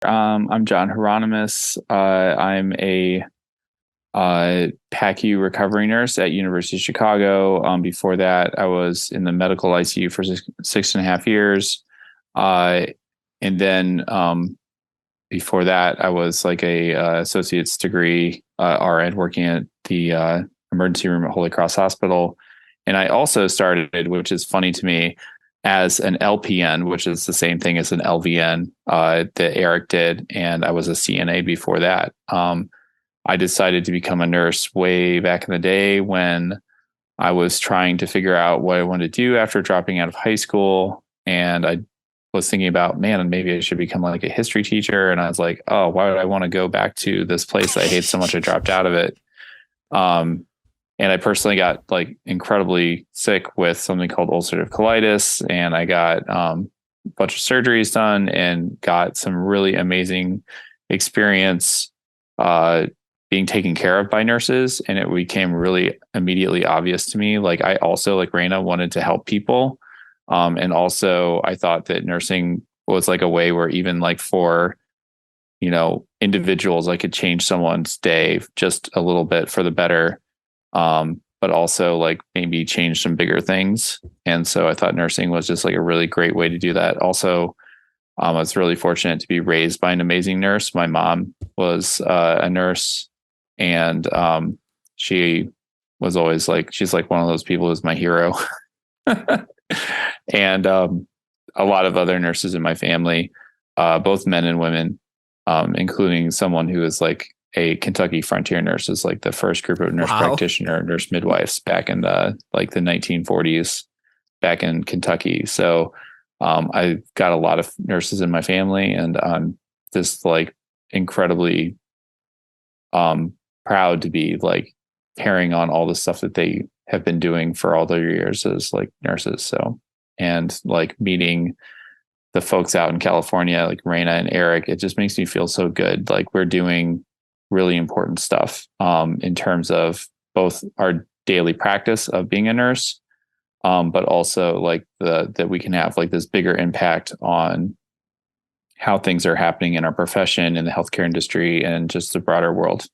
I'm John Hieronymus. I'm a PACU recovery nurse at University of Chicago. Before that, I was in the medical ICU for 6.5 years. Uh, and then before that, I was like a associate's degree RN working at the emergency room at Holy Cross Hospital. And I also started, which is funny to me, as an LPN, which is the same thing as an LVN that Eric did. And I was a CNA before that. I decided to become a nurse way back in the day when I was trying to figure out what I wanted to do after dropping out of high school. And I was thinking about, man, maybe I should become like a history teacher. And I was like, oh, why would I want to go back to this place I hate so much? I dropped out of it. And I personally got like incredibly sick with something called ulcerative colitis. And I got a bunch of surgeries done and got some really amazing experience being taken care of by nurses. And it became really immediately obvious to me. Like I also, like Raina, wanted to help people. And also I thought that nursing was like a way where even like for, individuals, I could change someone's day just a little bit for the better. But also like maybe change some bigger things. And so I thought nursing was just like a really great way to do that. Also, I was really fortunate to be raised by an amazing nurse. My mom was a nurse, and she was always like, she's like one of those people who's my hero. And a lot of other nurses in my family, both men and women, including someone who is like a Kentucky frontier nurse, is like the first group of nurse practitioner, nurse midwives back in the 1940s back in Kentucky. So I've got a lot of nurses in my family, and I'm just like incredibly proud to be like carrying on all the stuff that they have been doing for all their years as like nurses. So, and like meeting the folks out in California, like Raina and Eric, it just makes me feel so good. Like we're doing really important stuff in terms of both our daily practice of being a nurse, but also like that we can have like this bigger impact on how things are happening in our profession, in the healthcare industry, and just the broader world.